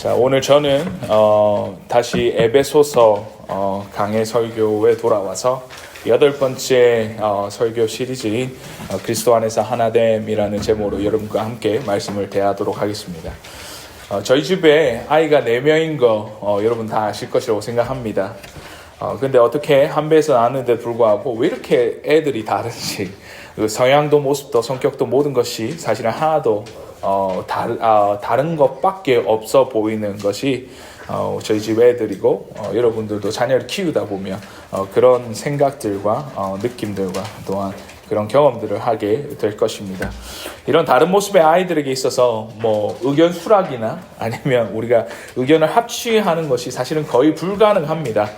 자, 오늘 저는 다시 에베소서 강해 설교에 돌아와서 8번째 설교 시리즈인 그리스도 안에서 하나됨이라는 제목으로 여러분과 함께 말씀을 대하도록 하겠습니다. 저희 집에 아이가 4명인 거 여러분 다 아실 것이라고 생각합니다. 근데 어떻게 한 배에서 나왔는데 불구하고 왜 이렇게 애들이 다른지, 그 성향도 모습도 성격도 모든 것이 사실은 하나도 다른 것밖에 없어 보이는 것이 저희 집 애들이고, 여러분들도 자녀를 키우다 보면 그런 생각들과 느낌들과 또한 그런 경험들을 하게 될 것입니다. 이런 다른 모습의 아이들에게 있어서 뭐 의견 수락이나 아니면 우리가 의견을 합치하는 것이 사실은 거의 불가능합니다.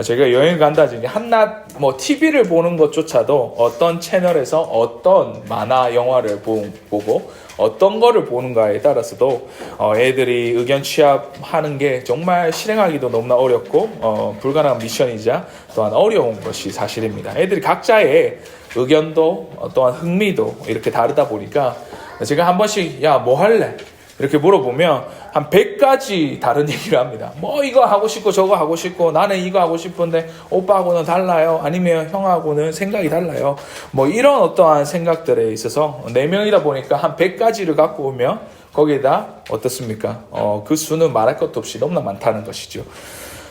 제가 여행을 간다든지 한낮 TV를 보는 것조차도 어떤 채널에서 어떤 만화 영화를 보고 어떤 거를 보는가에 따라서도 애들이 의견 취합하는 게 정말 실행하기도 너무나 어렵고 불가능한 미션이자 또한 어려운 것이 사실입니다. 애들이 각자의 의견도 또한 흥미도 이렇게 다르다 보니까 제가 한 번씩 야, 뭐 할래? 이렇게 물어보면 한 100가지 다른 얘기를 합니다. 뭐 이거 하고 싶고 저거 하고 싶고 나는 이거 하고 싶은데 오빠하고는 달라요. 아니면 형하고는 생각이 달라요. 뭐 이런 어떠한 생각들에 있어서 4명이다 보니까 한 100가지를 갖고 오면 거기에다 어떻습니까? 그 수는 말할 것도 없이 너무나 많다는 것이죠.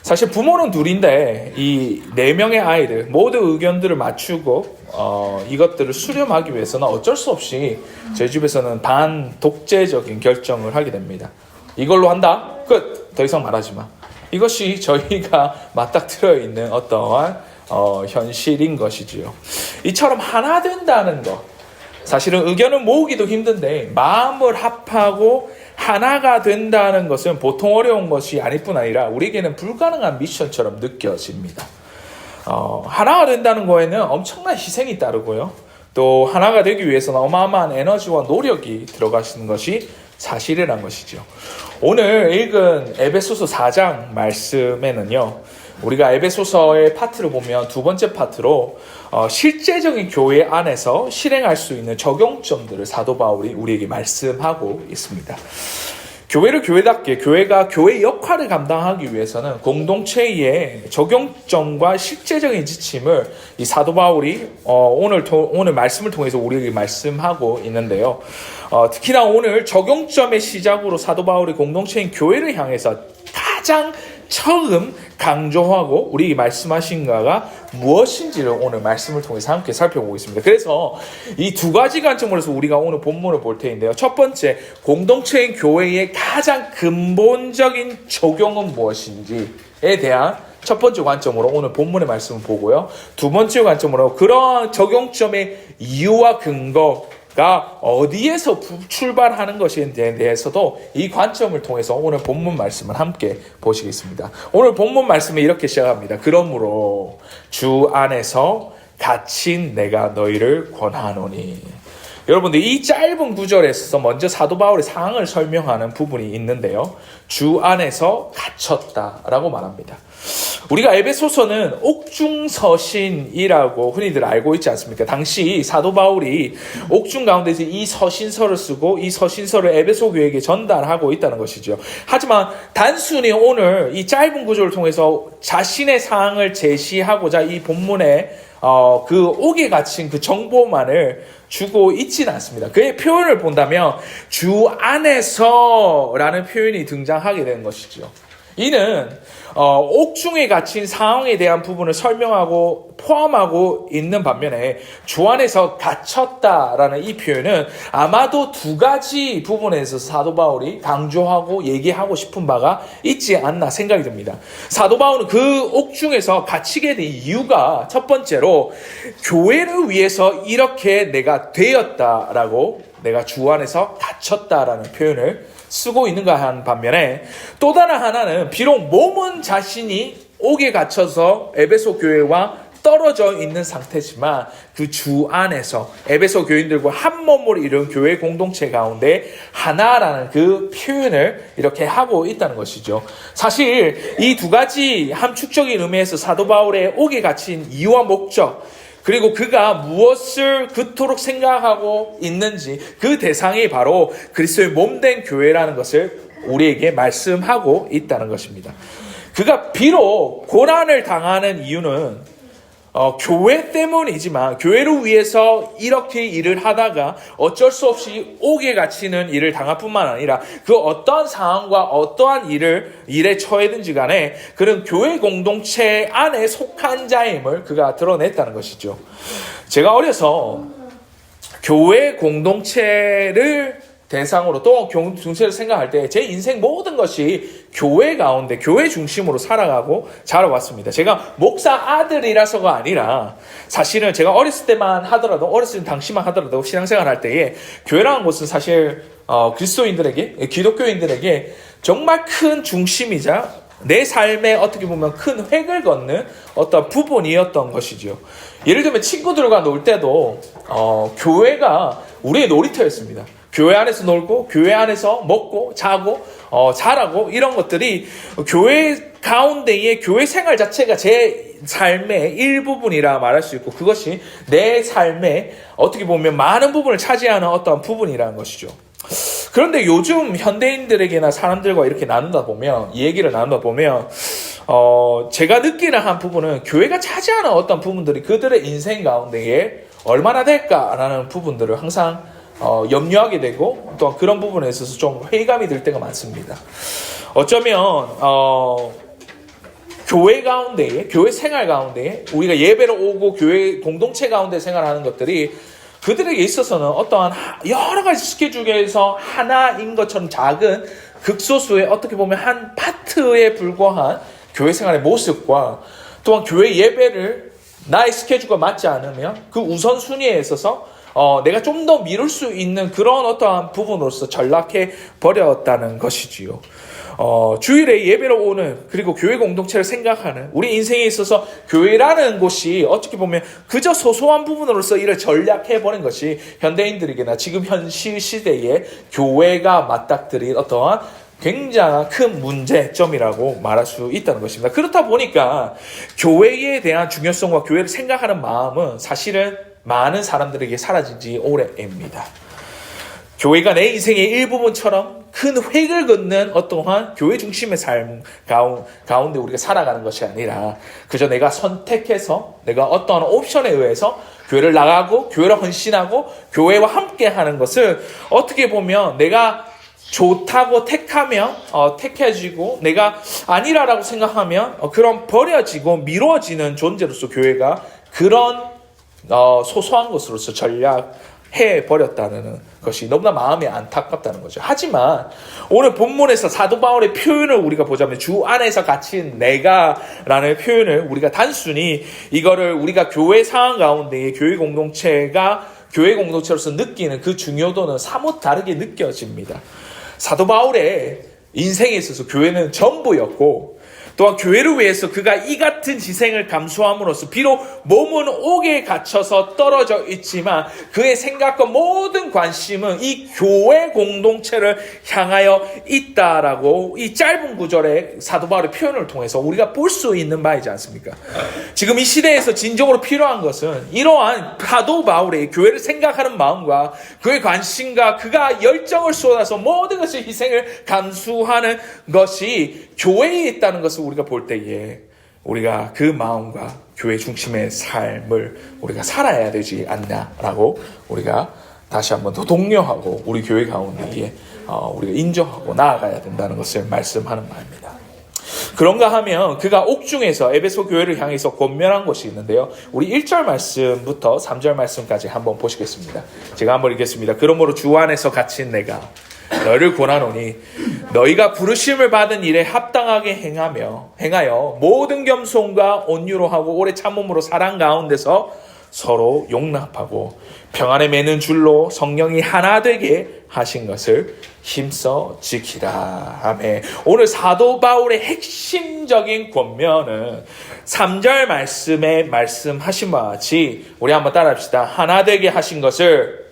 사실 부모는 둘인데 이 4명의 아이들 모두 의견들을 맞추고 이것들을 수렴하기 위해서는 어쩔 수 없이 저희 집에서는 반독재적인 결정을 하게 됩니다. 이걸로 한다? 끝! 더 이상 말하지 마. 이것이 저희가 맞닥뜨려 있는 어떠한 현실인 것이지요. 이처럼 하나 된다는 것, 사실은 의견을 모으기도 힘든데 마음을 합하고 하나가 된다는 것은 보통 어려운 것이 아닐 뿐 아니라 우리에게는 불가능한 미션처럼 느껴집니다. 하나가 된다는 거에는 엄청난 희생이 따르고요. 또 하나가 되기 위해서는 어마어마한 에너지와 노력이 들어가시는 것이 사실이란 것이죠. 오늘 읽은 에베소서 4장 말씀에는요, 우리가 에베소서의 파트를 보면 두 번째 파트로 실제적인 교회 안에서 실행할 수 있는 적용점들을 사도 바울이 우리에게 말씀하고 있습니다. 교회를 교회답게, 교회가 교회의 역할을 감당하기 위해서는 공동체의 적용점과 실제적인 지침을 이 사도 바울이 오늘 말씀을 통해서 우리에게 말씀하고 있는데요. 특히나 오늘 적용점의 시작으로 사도 바울이 공동체인 교회를 향해서 가장 처음 강조하고 우리에게 말씀하신 거가 무엇인지를 오늘 말씀을 통해서 함께 살펴보고 있습니다. 그래서 이 두 가지 관점으로 해서 우리가 오늘 본문을 볼 텐데요. 첫 번째, 공동체인 교회의 가장 근본적인 적용은 무엇인지에 대한 첫 번째 관점으로 오늘 본문의 말씀을 보고요. 두 번째 관점으로 그러한 적용점의 이유와 근거가 어디에서 출발하는 것에 대해서도 이 관점을 통해서 오늘 본문 말씀을 함께 보시겠습니다. 오늘 본문 말씀은 이렇게 시작합니다. 그러므로 주 안에서 갇힌 내가 너희를 권하노니. 여러분들, 이 짧은 구절에서 먼저 사도 바울의 상황을 설명하는 부분이 있는데요. 주 안에서 갇혔다라고 말합니다. 우리가 에베소서는 옥중서신이라고 흔히들 알고 있지 않습니까? 당시 사도 바울이 옥중 가운데서 이 서신서를 쓰고 이 서신서를 에베소 교회에게 전달하고 있다는 것이죠. 하지만 단순히 오늘 이 짧은 구절을 통해서 자신의 상황을 제시하고자 이 본문에 그 옥에 갇힌 그 정보만을 주고 있지는 않습니다. 그의 표현을 본다면 주 안에서라는 표현이 등장하게 되는 것이죠. 이는 옥중에 갇힌 상황에 대한 부분을 설명하고 포함하고 있는 반면에 주 안에서 갇혔다라는 이 표현은 아마도 두 가지 부분에서 사도 바울이 강조하고 얘기하고 싶은 바가 있지 않나 생각이 듭니다. 사도 바울은 그 옥중에서 갇히게 된 이유가 첫 번째로 교회를 위해서 이렇게 내가 되었다라고, 내가 주 안에서 갇혔다라는 표현을 쓰고 있는가 하는 반면에 또 다른 하나는 비록 몸은 자신이 옥에 갇혀서 에베소 교회와 떨어져 있는 상태지만 그 주 안에서 에베소 교인들과 한 몸을 이룬 교회 공동체 가운데 하나라는 그 표현을 이렇게 하고 있다는 것이죠. 사실 이 두 가지 함축적인 의미에서 사도 바울의 옥에 갇힌 이유와 목적, 그리고 그가 무엇을 그토록 생각하고 있는지 그 대상이 바로 그리스도의 몸된 교회라는 것을 우리에게 말씀하고 있다는 것입니다. 그가 비록 고난을 당하는 이유는 교회 때문이지만 교회를 위해서 이렇게 일을 하다가 어쩔 수 없이 옥에 갇히는 일을 당할 뿐만 아니라 그 어떠한 상황과 어떠한 일에 처해든지 간에 그는 교회 공동체 안에 속한 자임을 그가 드러냈다는 것이죠. 제가 어려서 교회 공동체를 대상으로 또 공동체를 생각할 때 제 인생 모든 것이 교회 가운데 교회 중심으로 살아가고 자라왔습니다. 제가 목사 아들이라서가 아니라 사실은 제가 어렸을 때만 하더라도 어렸을 당시만 하더라도 신앙생활 할 때에 교회라는 것은 사실 그리스도인들에게 기독교인들에게 정말 큰 중심이자 내 삶에 어떻게 보면 큰 획을 걷는 어떤 부분이었던 것이죠. 예를 들면 친구들과 놀 때도 교회가 우리의 놀이터였습니다. 교회 안에서 놀고 교회 안에서 먹고 자고 잘하고 이런 것들이 교회 가운데의 교회 생활 자체가 제 삶의 일부분이라 말할 수 있고 그것이 내 삶에 어떻게 보면 많은 부분을 차지하는 어떤 부분이라는 것이죠. 그런데 요즘 현대인들에게나 사람들과 이렇게 나누다 보면 이 얘기를 나누다 보면 제가 느끼는 한 부분은 교회가 차지하는 어떤 부분들이 그들의 인생 가운데에 얼마나 될까라는 부분들을 항상 염려하게 되고 또 그런 부분에 있어서 좀 회의감이 들 때가 많습니다. 어쩌면 교회 가운데에 교회 생활 가운데에 우리가 예배를 오고 교회 공동체 가운데 생활하는 것들이 그들에게 있어서는 어떠한 여러 가지 스케줄에서 하나인 것처럼 작은 극소수의 어떻게 보면 한 파트에 불과한 교회 생활의 모습과 또한 교회 예배를 나의 스케줄과 맞지 않으면 그 우선순위에 있어서 내가 좀 더 미룰 수 있는 그런 어떠한 부분으로서 전락해 버렸다는 것이지요. 주일에 예배를 오는 그리고 교회 공동체를 생각하는 우리 인생에 있어서 교회라는 곳이 어떻게 보면 그저 소소한 부분으로서 이를 전략해 버린 것이 현대인들에게나 지금 현실 시대에 교회가 맞닥뜨린 어떠한 굉장한 큰 문제점이라고 말할 수 있다는 것입니다. 그렇다 보니까 교회에 대한 중요성과 교회를 생각하는 마음은 사실은 많은 사람들에게 사라진 지 오래입니다. 교회가 내 인생의 일부분처럼 큰 획을 긋는 어떠한 교회 중심의 삶 가운데 우리가 살아가는 것이 아니라 그저 내가 선택해서 내가 어떠한 옵션에 의해서 교회를 나가고 교회를 헌신하고 교회와 함께하는 것을 어떻게 보면 내가 좋다고 택하면 택해지고 내가 아니라라고 생각하면 그런 버려지고 미뤄지는 존재로서 교회가 그런 소소한 것으로서 전략해 버렸다는 것이 너무나 마음이 안타깝다는 거죠. 하지만 오늘 본문에서 사도 바울의 표현을 우리가 보자면 주 안에서 갇힌 내가라는 표현을 우리가 단순히 이거를 우리가 교회 상황 가운데 교회 공동체로서 느끼는 그 중요도는 사뭇 다르게 느껴집니다. 사도 바울의 인생에 있어서 교회는 전부였고 또한 교회를 위해서 그가 이 같은 희생을 감수함으로써 비록 몸은 옥에 갇혀서 떨어져 있지만 그의 생각과 모든 관심은 이 교회 공동체를 향하여 있다라고 이 짧은 구절의 사도 바울의 표현을 통해서 우리가 볼 수 있는 바이지 않습니까? 지금 이 시대에서 진정으로 필요한 것은 이러한 사도 바울의 교회를 생각하는 마음과 그의 관심과 그가 열정을 쏟아서 모든 것을 희생을 감수하는 것이 교회에 있다는 것을 우리가 볼 때에 우리가 그 마음과 교회 중심의 삶을 우리가 살아야 되지 않냐라고 우리가 다시 한번 더 독려하고 우리 교회 가운데에 우리가 인정하고 나아가야 된다는 것을 말씀하는 바입니다. 그런가 하면 그가 옥중에서 에베소 교회를 향해서 권면한 것이 있는데요. 우리 1절 말씀부터 3절 말씀까지 한번 보시겠습니다. 제가 한번 읽겠습니다. 그러므로 주 안에서 갇힌 내가 너를 권하노니 너희가 부르심을 받은 일에 합당하게 행하여 모든 겸손과 온유로 하고 오래 참음으로 사랑 가운데서 서로 용납하고 평안에 매는 줄로 성령이 하나 되게 하신 것을 힘써 지키라. 아멘. 오늘 사도 바울의 핵심적인 권면은 3절 말씀에 말씀하신 바와 같이 우리 한번 따라합시다. 하나 되게 하신 것을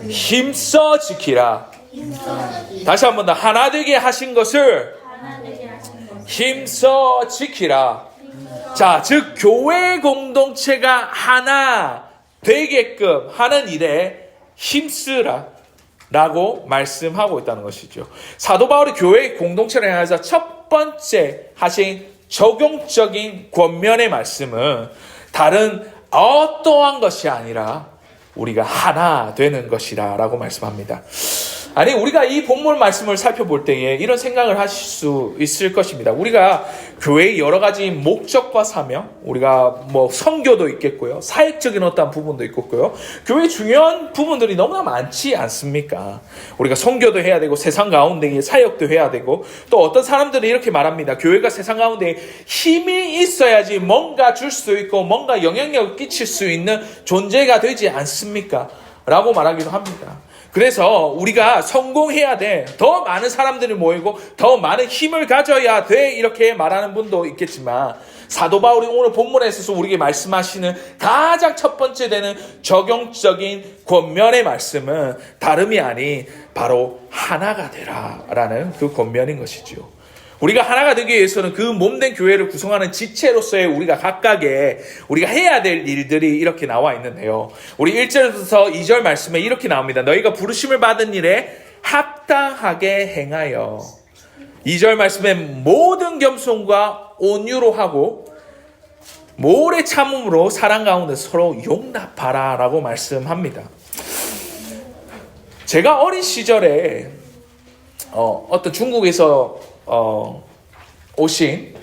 힘써 지키라. 다시 한번 더 하나 되게 하신 것을 힘써 지키라. 자, 즉 교회 공동체가 하나 되게끔 하는 일에 힘쓰라. 라고 말씀하고 있다는 것이죠. 사도 바울이 교회 공동체를 향해서 첫 번째 하신 적용적인 권면의 말씀은 다른 어떠한 것이 아니라 우리가 하나 되는 것이라 라고 말씀합니다. 아니, 우리가 이 본문 말씀을 살펴볼 때에 이런 생각을 하실 수 있을 것입니다. 우리가 교회의 여러 가지 목적과 사명, 우리가 선교도 있겠고요, 사역적인 어떠한 부분도 있겠고요, 교회의 중요한 부분들이 너무나 많지 않습니까? 우리가 선교도 해야 되고 세상 가운데 사역도 해야 되고, 또 어떤 사람들은 이렇게 말합니다. 교회가 세상 가운데 힘이 있어야지 뭔가 줄 수 있고 뭔가 영향력을 끼칠 수 있는 존재가 되지 않습니까? 라고 말하기도 합니다. 그래서 우리가 성공해야 돼, 더 많은 사람들이 모이고 더 많은 힘을 가져야 돼, 이렇게 말하는 분도 있겠지만, 사도 바울이 오늘 본문에 있어서 우리에게 말씀하시는 가장 첫 번째 되는 적용적인 권면의 말씀은 다름이 아닌 바로 하나가 되라라는 그 권면인 것이죠. 우리가 하나가 되기 위해서는 그 몸된 교회를 구성하는 지체로서의 우리가 각각의 우리가 해야 될 일들이 이렇게 나와 있는데요. 우리 1절부터 2절 말씀에 이렇게 나옵니다. 너희가 부르심을 받은 일에 합당하게 행하여. 2절 말씀에 모든 겸손과 온유로 하고 오래 참음으로 사랑 가운데 서로 용납하라 라고 말씀합니다. 제가 어린 시절에 어떤 중국에서 오신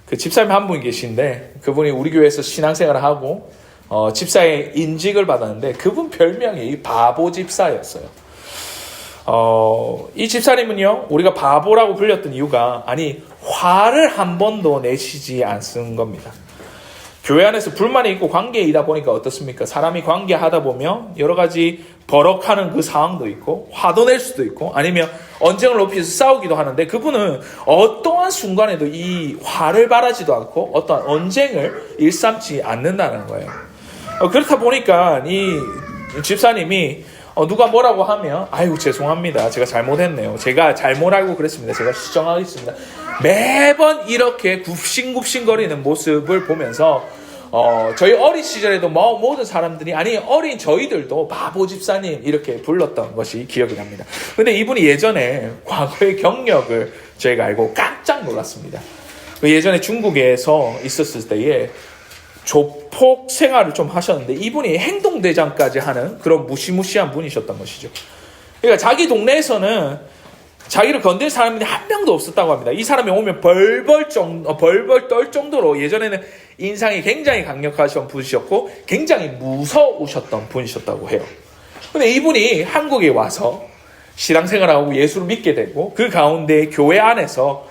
그 집사님 한 분이 계신데, 그분이 우리 교회에서 신앙생활을 하고 집사의 인직을 받았는데, 그분 별명이 바보 집사였어요. 이 집사님은요, 우리가 바보라고 불렸던 이유가, 화를 한 번도 내시지 않은 겁니다. 교회 안에서 불만이 있고 관계이다 보니까 어떻습니까? 사람이 관계하다 보면 여러 가지 버럭하는 그 상황도 있고, 화도 낼 수도 있고, 아니면 언쟁을 높여서 싸우기도 하는데, 그분은 어떠한 순간에도 이 화를 바라지도 않고 어떠한 언쟁을 일삼지 않는다는 거예요. 그렇다 보니까 이 집사님이 누가 뭐라고 하면, 아이고 죄송합니다, 제가 잘못했네요, 제가 잘못 알고 그랬습니다, 제가 수정하겠습니다, 매번 이렇게 굽신굽신거리는 모습을 보면서 저희 어린 시절에도 모든 사람들이, 어린 저희들도 바보 집사님 이렇게 불렀던 것이 기억이 납니다. 근데 이분이 예전에 과거의 경력을 저희가 알고 깜짝 놀랐습니다. 예전에 중국에서 있었을 때에 조폭 생활을 좀 하셨는데, 이분이 행동대장까지 하는 그런 무시무시한 분이셨던 것이죠. 그러니까 자기 동네에서는 자기를 건들 사람이 한 명도 없었다고 합니다. 이 사람이 오면 벌벌 떨 정도로 예전에는 인상이 굉장히 강력하신 분이셨고 굉장히 무서우셨던 분이셨다고 해요. 근데 이분이 한국에 와서 신앙생활하고 예수를 믿게 되고, 그 가운데 교회 안에서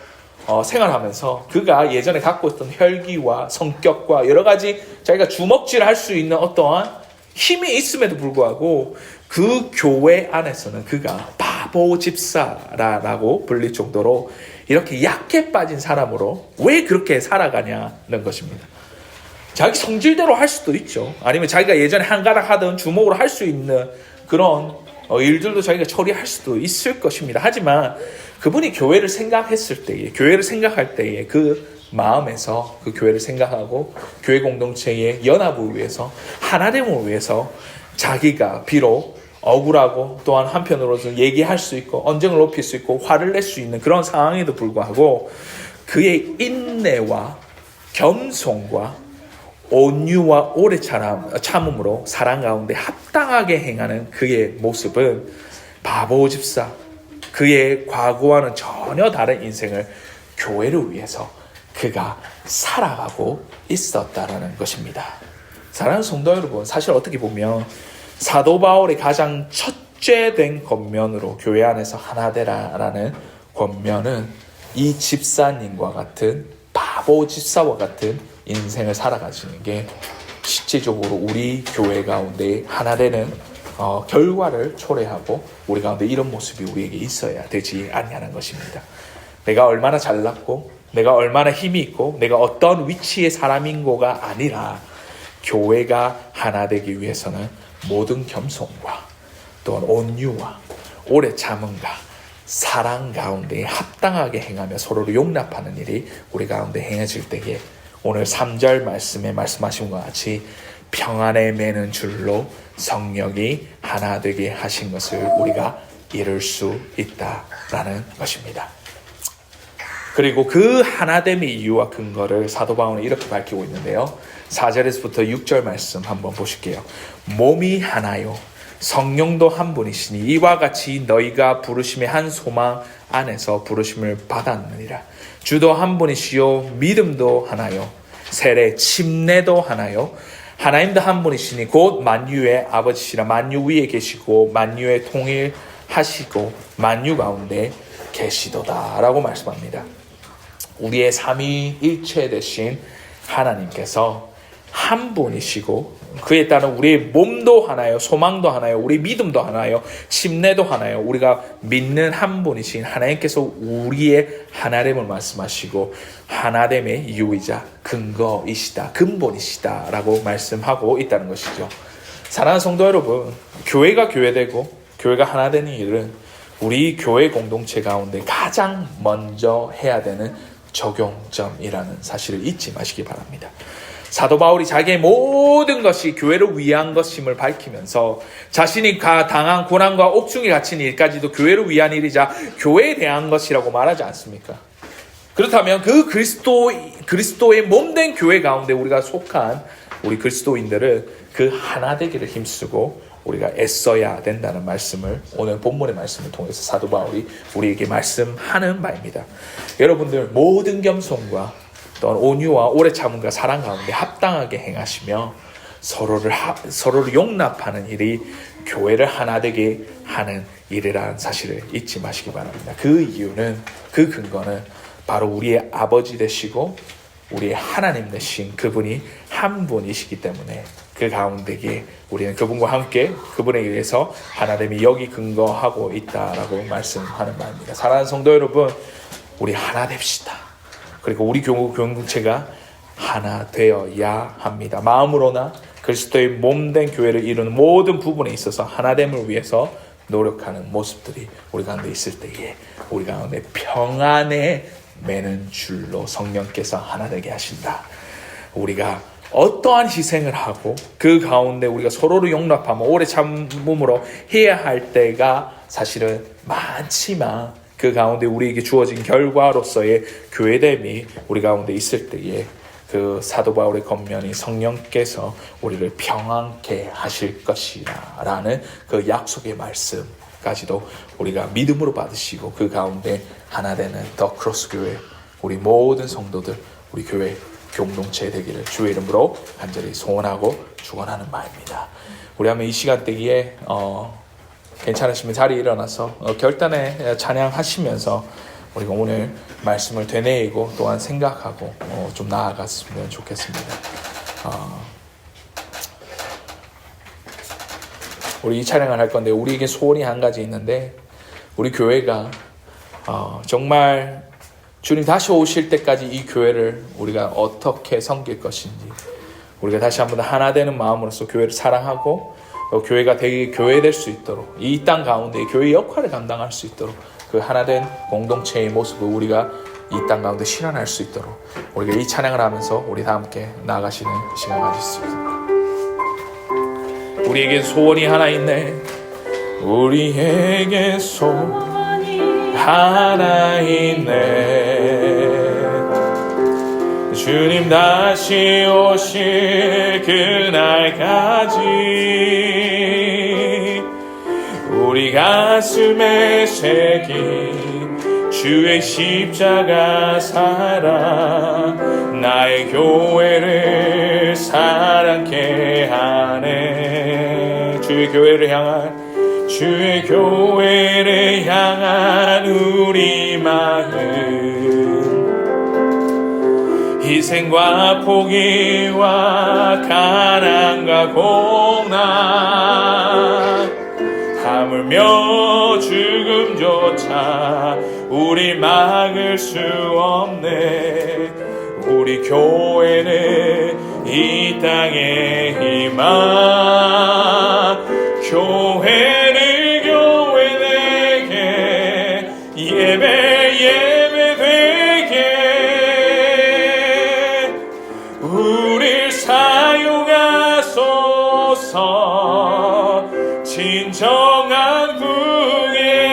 생활하면서 그가 예전에 갖고 있던 혈기와 성격과 여러 가지 자기가 주먹질할 수 있는 어떠한 힘이 있음에도 불구하고 그 교회 안에서는 그가 바보 집사라고 불릴 정도로 이렇게 약해 빠진 사람으로 왜 그렇게 살아가냐는 것입니다. 자기 성질대로 할 수도 있죠. 아니면 자기가 예전에 한가닥 하던 주먹으로 할 수 있는 그런 일들도 자기가 처리할 수도 있을 것입니다. 하지만 그분이 교회를 생각했을 때에, 교회를 생각할 때에 그 마음에서 그 교회를 생각하고 교회 공동체의 연합을 위해서, 하나됨을 위해서 자기가 비록 억울하고 또한 한편으로서 얘기할 수 있고 언쟁을 높일 수 있고 화를 낼 수 있는 그런 상황에도 불구하고 그의 인내와 겸손과 온유와 오래 참음으로 사랑 가운데 합당하게 행하는 그의 모습은 바보 집사, 그의 과거와는 전혀 다른 인생을 교회를 위해서 그가 살아가고 있었다라는 것입니다. 사랑하는 성도 여러분, 사실 어떻게 보면 사도 바울의 가장 첫째 된 권면으로 교회 안에서 하나 되라라는 권면은 이 집사님과 같은 바보 집사와 같은 인생을 살아가시는 게 실질적으로 우리 교회 가운데 하나 되는 결과를 초래하고 우리 가운데 이런 모습이 우리에게 있어야 되지 않냐는 것입니다. 내가 얼마나 잘났고 내가 얼마나 힘이 있고 내가 어떤 위치의 사람인고가 아니라 교회가 하나 되기 위해서는 모든 겸손과 또한 온유와 오래 참음과 사랑 가운데 합당하게 행하며 서로를 용납하는 일이 우리 가운데 행해질 때에 오늘 3절 말씀에 말씀하신 것 같이 평안에 매는 줄로 성령이 하나 되게 하신 것을 우리가 이룰 수 있다라는 것입니다. 그리고 그 하나됨의 이유와 근거를 사도 바울은 이렇게 밝히고 있는데요. 4절에서부터 6절 말씀 한번 보실게요. 몸이 하나요 성령도 한 분이시니 이와 같이 너희가 부르심의 한 소망 안에서 부르심을 받았느니라. 주도 한 분이시요 믿음도 하나요 세례 침례도 하나요 하나님도 한 분이시니 곧 만유의 아버지시라. 만유 위에 계시고 만유의 통일하시고 만유 가운데 계시도다 라고 말씀합니다. 우리의 삼위일체 되신 하나님께서 한 분이시고 그에 따른 우리의 몸도 하나요 소망도 하나요 우리 믿음도 하나요 침례도 하나요 우리가 믿는 한 분이신 하나님께서 우리의 하나됨을 말씀하시고 하나됨의 이유이자 근거이시다 근본이시다 라고 말씀하고 있다는 것이죠. 사랑하는 성도 여러분, 교회가 교회되고 교회가 하나 되는 일은 우리 교회 공동체 가운데 가장 먼저 해야 되는 적용점이라는 사실을 잊지 마시기 바랍니다. 사도 바울이 자기의 모든 것이 교회를 위한 것임을 밝히면서 자신이 당한 고난과 옥중에 갇힌 일까지도 교회를 위한 일이자 교회에 대한 것이라고 말하지 않습니까? 그렇다면 그 그리스도의 몸된 교회 가운데 우리가 속한 우리 그리스도인들은 그 하나 되기를 힘쓰고 우리가 애써야 된다는 말씀을 오늘 본문의 말씀을 통해서 사도 바울이 우리에게 말씀하는 바입니다. 여러분들 모든 겸손과 또한 온유와 오래 참음과 사랑 가운데 합당하게 행하시며 서로를 용납하는 일이 교회를 하나 되게 하는 일이라는 사실을 잊지 마시기 바랍니다. 그 이유는 그 근거는 바로 우리의 아버지 되시고 우리의 하나님 되신 그분이 한 분이시기 때문에 그 가운데에 우리는 그분과 함께 그분에 의해서 하나됨이 여기 근거하고 있다라고 말씀하는 바입니다. 사랑하는 성도 여러분, 우리 하나 됩시다. 그리고 우리 공동체가 하나 되어야 합니다. 마음으로나 그리스도의 몸된 교회를 이루는 모든 부분에 있어서 하나됨을 위해서 노력하는 모습들이 우리 가운데 있을 때에 우리 가운데 평안에 매는 줄로 성령께서 하나 되게 하신다. 우리가 어떠한 희생을 하고 그 가운데 우리가 서로를 용납하며 오래 참음으로 해야 할 때가 사실은 많지만 그 가운데 우리에게 주어진 결과로서의 교회됨이 우리 가운데 있을 때에 그 사도 바울의 겉면이 성령께서 우리를 평안케 하실 것이라는 그 약속의 말씀까지도 우리가 믿음으로 받으시고 그 가운데 하나 되는 더 크로스 교회 우리 모든 성도들 우리 교회 공동체 되기를 주의 이름으로 간절히 소원하고 축원하는 바입니다. 우리 한번 이 시간대기에 괜찮으시면 자리에 일어나서 결단에 찬양하시면서 우리가 오늘 말씀을 되뇌이고 또한 생각하고 좀 나아갔으면 좋겠습니다. 우리 이 찬양을 할 건데 우리에게 소원이 한 가지 있는데 우리 교회가 정말 주님 다시 오실 때까지 이 교회를 우리가 어떻게 섬길 것인지 우리가 다시 한번 하나 되는 마음으로서 교회를 사랑하고 교회가 되게 교회될 수 있도록 이 땅 가운데 교회의 역할을 감당할 수 있도록 그 하나된 공동체의 모습을 우리가 이 땅 가운데 실현할 수 있도록 우리가 이 찬양을 하면서 우리 다 함께 나아가시는 시간 가질 수 있습니다. 우리에겐 소원이 하나 있네. 우리에게 소원이 하나 있네. 주님 다시 오실 그날까지 우리 가슴에 새긴 주의 십자가 사랑 나의 교회를 사랑케 하네. 주의 교회를 향한 우리 마음 희생과 포기와 가난과 고난 하물며 죽음조차 우리 막을 수 없네. 우리 교회는 이 땅의 희망 교회를 교회되게 예배되게 우릴 사용하소서. 진정한 구에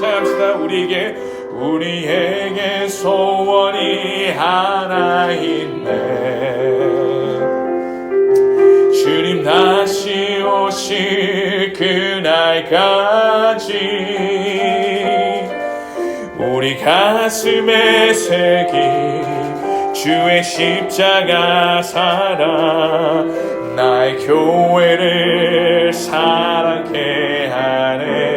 찬양합시다. 우리에게 소원이 하나 있네. 주님 다시 오실 그날까지 우리 가슴에 새긴 주의 십자가 사랑 나의 교회를 사랑케 하네.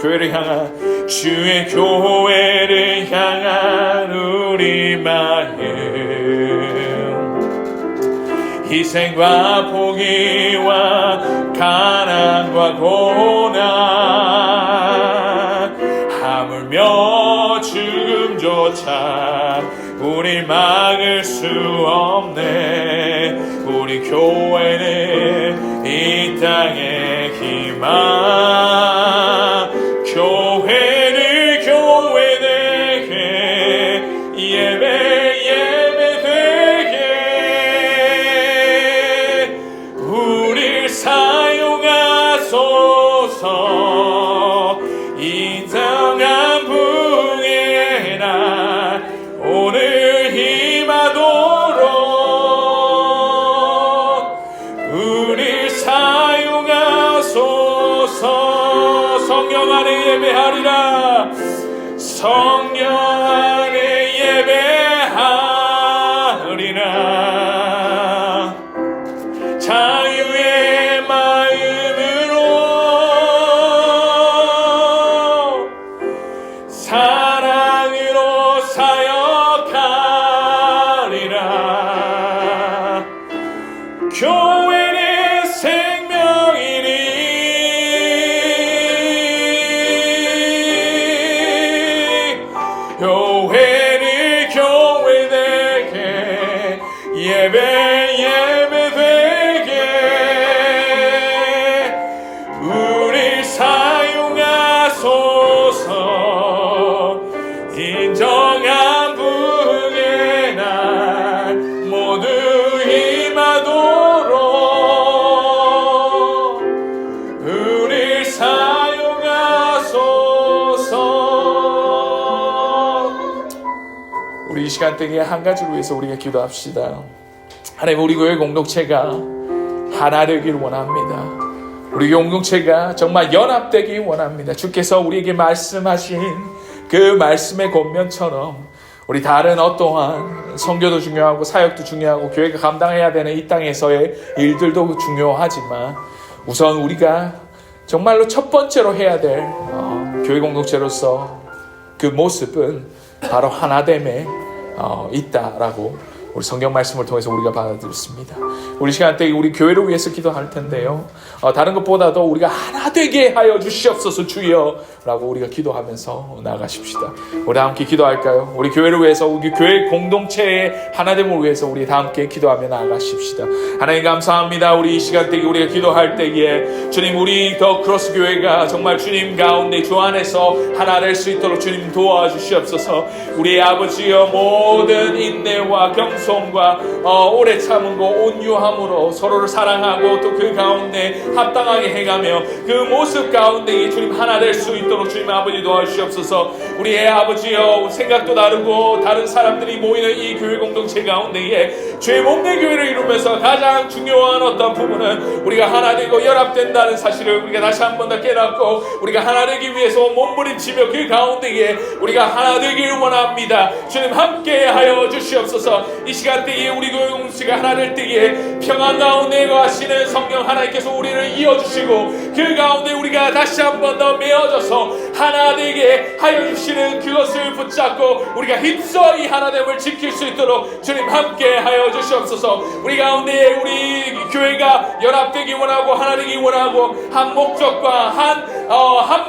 교회를 향한 주의 교회를 향한 우리 마음 희생과 포기와 가난과 고난 하물며 죽음조차 우릴 막을 수 없네. 우리 교회는 이 땅의 희망 교회를 교회되게 예배되게 우릴 사용하소서. 인정한 부흥의 날 오늘 임하도록 우릴 사용하소서. 성령 안에 예배하리라. 성령 안에 예배하리라. 자유의 마음으로 사랑으로 사역하리라. 교회는 생명이니 교회를 교회되게 예배되게 우릴 사용하소서. 인정한 부흥의 날 모두 임하도록 우릴 사용하소서. 우리 이 시간대에 한 가지를 위해서 우리가 기도합시다. 하나님, 우리 교회 공동체가 하나 되길 원합니다. 우리 공동체가 정말 연합되길 원합니다. 주께서 우리에게 말씀하신 그 말씀의 권면처럼 우리 다른 어떠한 선교도 중요하고 사역도 중요하고 교회가 감당해야 되는 이 땅에서의 일들도 중요하지만 우선 우리가 정말로 첫 번째로 해야 될 교회 공동체로서 그 모습은 바로 하나됨에 있다라고 우리 성경 말씀을 통해서 우리가 받아들였습니다. 우리 시간대에 우리 교회를 위해서 기도할 텐데요. 다른 것보다도 우리가 하나 되게 하여 주시옵소서 주여 라고 우리가 기도하면서 나가십시다. 우리 함께 기도할까요? 우리 교회를 위해서 우리 교회 공동체의 하나됨을 위해서 우리 다 함께 기도하며 나가십시다. 하나님 감사합니다. 우리 이 시간대에 우리가 기도할 때에 주님 우리 더 크로스 교회가 정말 주님 가운데 주 안에서 하나 될 수 있도록 주님 도와주시옵소서. 우리의 아버지여 모든 인내와 겸손과 오래 참음과 온유함으로 서로를 사랑하고 또 그 가운데 합당하게 해가며 그 모습 가운데 주님 하나 될 수 있도록 주님 아버지 도와주시옵소서. 우리의 아버지여 생각도 다르고 다른 사람들이 모이는 이 교회 공동체 가운데에 주의 몸의 교회를 이루면서 가장 중요한 어떤 부분은 우리가 하나 되고 연합된다는 사실을 우리가 다시 한 번 더 깨닫고 우리가 하나 되기 위해서 몸부림치며 그 가운데에 우리가 하나 되길 원합니다. 주님 함께 하여 주시옵소서. 이 시간대에 우리 교회 공동체가 하나 될 때에 평안 가운데 거하시는 성령 하나님께서 우리를 이어주시고 그 가운데 우리가 다시 한 번 더 메어져서 하나 되게 하여 주시는 그것을 붙잡고 우리가 힘써 이 하나됨을 지킬 수 있도록 주님 함께 하여 주시옵소서. 우리 가운데 우리 교회가 연합되기 원하고 하나 되기 원하고 한 목적과 한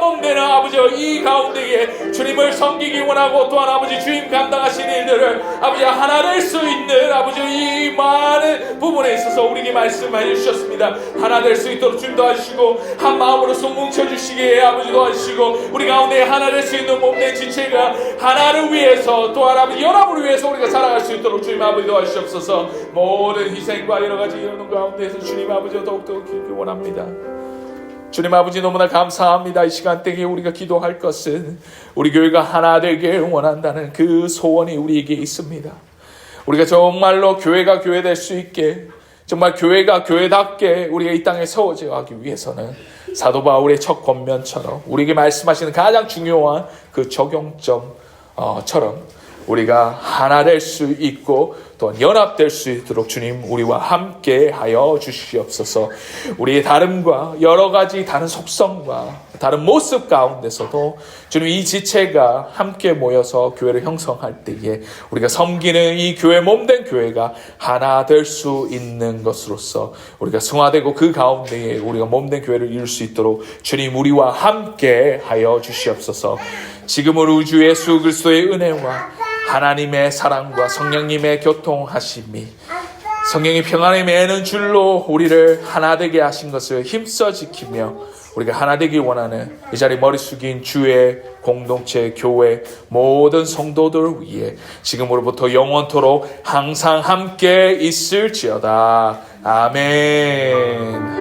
몸 되는 아버지 이 가운데에 주님을 섬기기 원하고 또한 아버지 주님 감당하시는 일들을 아버지 하나 될 수 있는 아버지 이 많은 부분에 있어서 우리에게 말씀해 주셨습니다. 하나 될 수 있도록 주님 도와주시고 한 마음으로서 뭉쳐주시기에 아버지 도와주시고 우리 가운데 하나 될 수 있는 몸된 지체가 하나를 위해서 또한 아버지 연합을 위해서 우리가 살아갈 수 있도록 주님 아버지 도와주시옵소서. 모든 희생과 여러가지 이런 가운데에서 주님 아버지 더욱더 기쁘게 원합니다. 주님 아버지 너무나 감사합니다. 이 시간대에 우리가 기도할 것은 우리 교회가 하나 되길 원한다는 그 소원이 우리에게 있습니다. 우리가 정말로 교회가 교회 될 수 있게, 정말 교회가 교회답게 우리가 이 땅에 세워져 가기 위해서는 사도 바울의 첫 권면처럼 우리에게 말씀하시는 가장 중요한 그 적용점처럼 우리가 하나 될 수 있고 또 연합될 수 있도록 주님 우리와 함께 하여 주시옵소서. 우리의 다름과 여러 가지 다른 속성과 다른 모습 가운데서도 주님 이 지체가 함께 모여서 교회를 형성할 때에 우리가 섬기는 이 교회 몸된 교회가 하나 될 수 있는 것으로서 우리가 승화되고 그 가운데에 우리가 몸된 교회를 이룰 수 있도록 주님 우리와 함께 하여 주시옵소서. 지금으로 우주 예수 그리스도의 은혜와 하나님의 사랑과 성령님의 교통하심이 성령이 평안에 매는 줄로 우리를 하나 되게 하신 것을 힘써 지키며 우리가 하나 되기 원하는 이 자리 머리 숙인 주의 공동체 교회 모든 성도들 위해 지금으로부터 영원토록 항상 함께 있을지어다. 아멘.